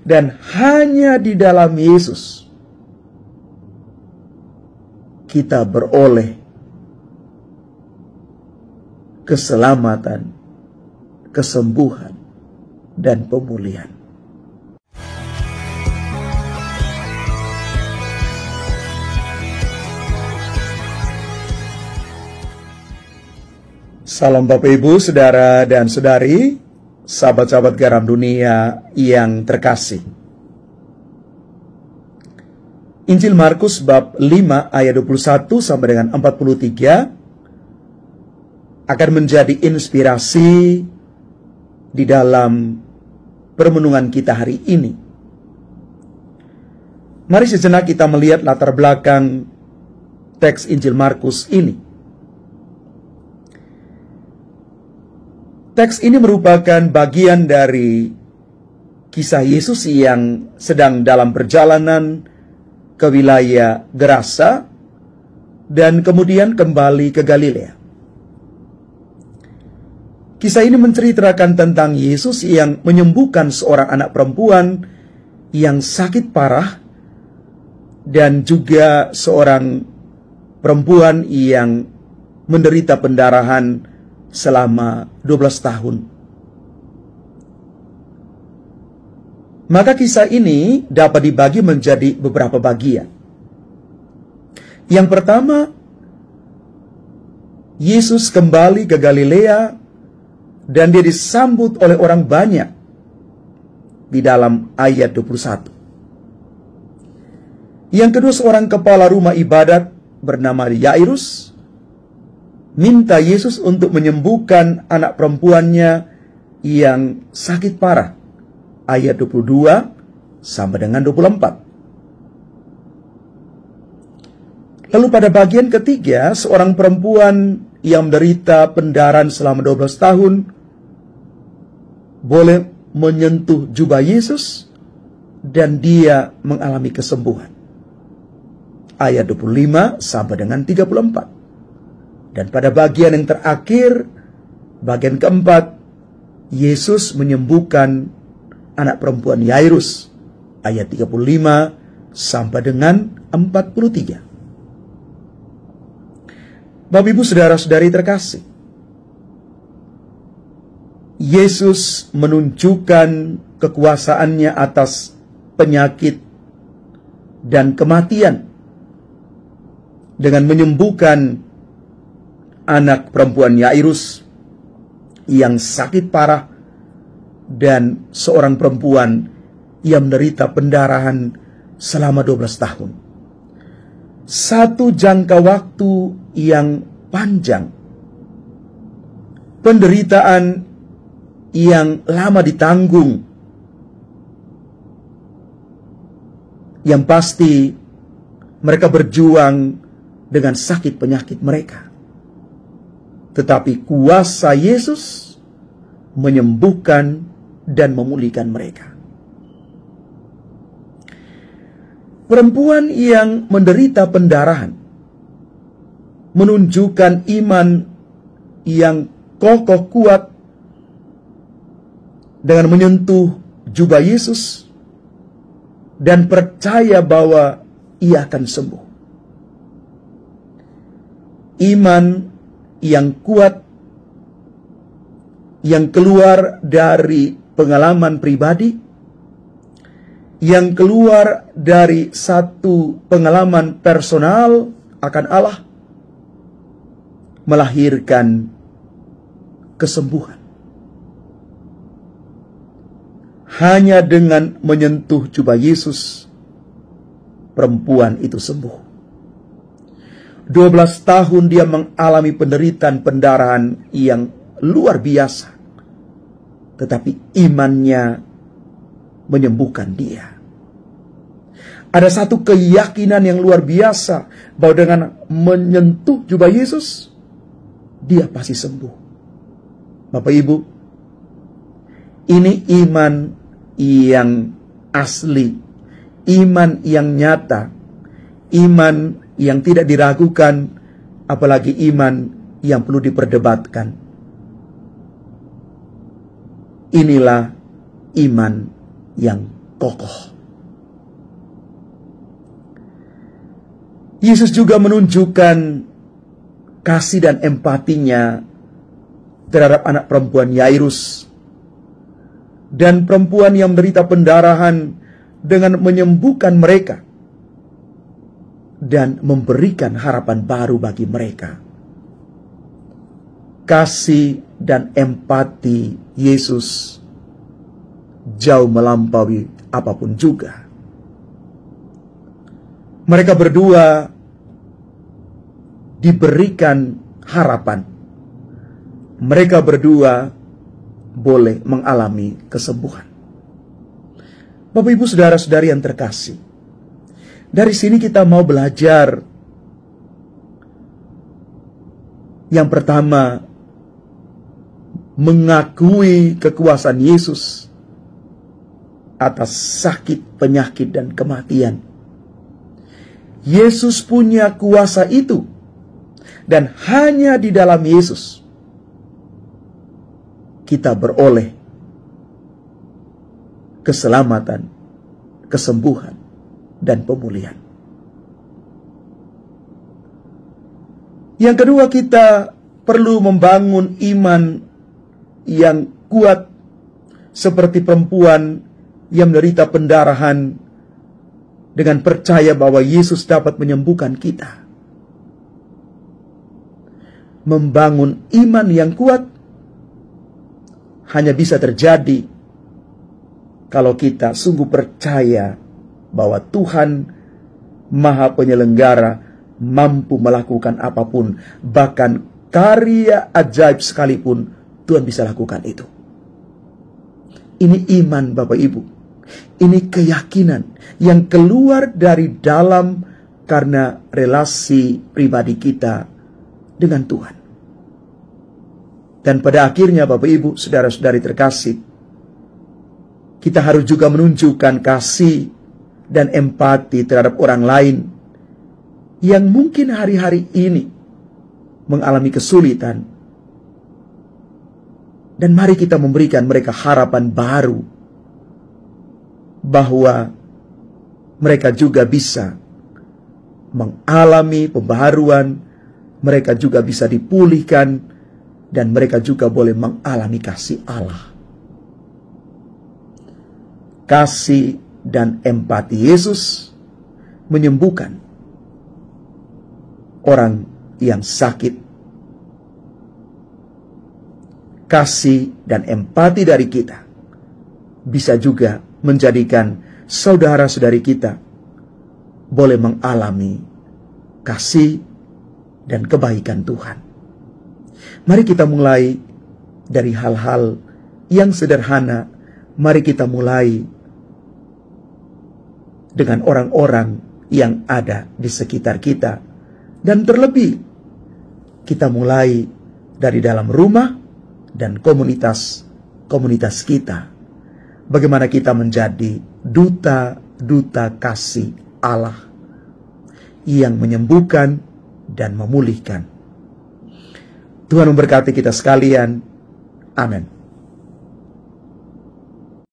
Dan hanya di dalam Yesus kita beroleh keselamatan, kesembuhan, dan pemulihan. Salam Bapak Ibu, Saudara dan Saudari, sahabat-sahabat garam dunia yang terkasih. Injil Markus bab 5 ayat 21 sampai dengan 43 akan menjadi inspirasi di dalam permenungan kita hari ini. Mari sejenak kita melihat latar belakang teks Injil Markus ini. Teks ini merupakan bagian dari kisah Yesus yang sedang dalam perjalanan ke wilayah Gerasa dan kemudian kembali ke Galilea. Kisah ini menceritakan tentang Yesus yang menyembuhkan seorang anak perempuan yang sakit parah dan juga seorang perempuan yang menderita pendarahan selama 12 tahun. Maka kisah ini dapat dibagi menjadi beberapa bagian. Yang pertama, Yesus kembali ke Galilea dan dia disambut oleh orang banyak di dalam ayat 21. Yang kedua, seorang kepala rumah ibadat bernama Yairus minta Yesus untuk menyembuhkan anak perempuannya yang sakit parah. Ayat 22 sampai dengan 24. Lalu pada bagian ketiga, seorang perempuan yang menderita pendarahan selama 12 tahun boleh menyentuh jubah Yesus dan dia mengalami kesembuhan. Ayat 25 sampai dengan 34. Dan pada bagian yang terakhir, bagian keempat, Yesus menyembuhkan anak perempuan Yairus. Ayat 35 sampai dengan 43. Bapak Ibu Saudara-saudari terkasih, Yesus menunjukkan kekuasaannya atas penyakit dan kematian dengan menyembuhkan anak perempuan Yairus yang sakit parah dan seorang perempuan yang menderita pendarahan selama 12 tahun. Satu jangka waktu yang panjang, penderitaan yang lama ditanggung, yang pasti mereka berjuang dengan sakit penyakit mereka. Tetapi kuasa Yesus menyembuhkan dan memulihkan mereka. Perempuan yang menderita pendarahan menunjukkan iman yang kokoh kuat dengan menyentuh jubah Yesus dan percaya bahwa ia akan sembuh. Iman yang kuat, yang keluar dari pengalaman pribadi, yang keluar dari satu pengalaman personal akan Allah, melahirkan kesembuhan. Hanya dengan menyentuh jubah Yesus, perempuan itu sembuh. 12 tahun dia mengalami penderitaan pendarahan yang luar biasa. Tetapi imannya menyembuhkan dia. Ada satu keyakinan yang luar biasa bahwa dengan menyentuh jubah Yesus, dia pasti sembuh. Bapak Ibu, ini iman yang asli, iman yang nyata, iman yang tidak diragukan, apalagi iman yang perlu diperdebatkan. Inilah iman yang kokoh. Yesus juga menunjukkan kasih dan empatinya terhadap anak perempuan Yairus dan perempuan yang menderita pendarahan dengan menyembuhkan mereka dan memberikan harapan baru bagi mereka. Kasih dan empati Yesus jauh melampaui apapun juga. Mereka berdua diberikan harapan. Mereka berdua boleh mengalami kesembuhan. Bapak, Ibu, saudara-saudari yang terkasih, dari sini kita mau belajar yang pertama, mengakui kekuasaan Yesus atas sakit, penyakit, dan kematian. Yesus punya kuasa itu, dan hanya di dalam Yesus kita beroleh keselamatan, kesembuhan, dan pemulihan. Yang kedua, kita perlu membangun iman yang kuat seperti perempuan yang menderita pendarahan dengan percaya bahwa Yesus dapat menyembuhkan kita. Membangun iman yang kuat hanya bisa terjadi kalau kita sungguh percaya bahwa Tuhan Maha Penyelenggara mampu melakukan apapun, bahkan karya ajaib sekalipun Tuhan bisa lakukan itu. Ini iman, Bapak Ibu. Ini keyakinan yang keluar dari dalam karena relasi pribadi kita dengan Tuhan. Dan pada akhirnya, Bapak Ibu, saudara-saudari terkasih, kita harus juga menunjukkan kasih dan empati terhadap orang lain yang mungkin hari-hari ini mengalami kesulitan. Dan mari kita memberikan mereka harapan baru bahwa mereka juga bisa mengalami pembaharuan, mereka juga bisa dipulihkan, dan mereka juga boleh mengalami kasih Allah. Kasih dan empati Yesus menyembuhkan orang yang sakit. Kasih dan empati dari kita bisa juga menjadikan saudara-saudari kita boleh mengalami kasih dan kebaikan Tuhan. Mari kita mulai dari hal-hal yang sederhana. Mari kita mulai dengan orang-orang yang ada di sekitar kita. Dan terlebih, kita mulai dari dalam rumah dan komunitas kita. Bagaimana kita menjadi duta-duta kasih Allah yang menyembuhkan dan memulihkan. Tuhan memberkati kita sekalian. Amin.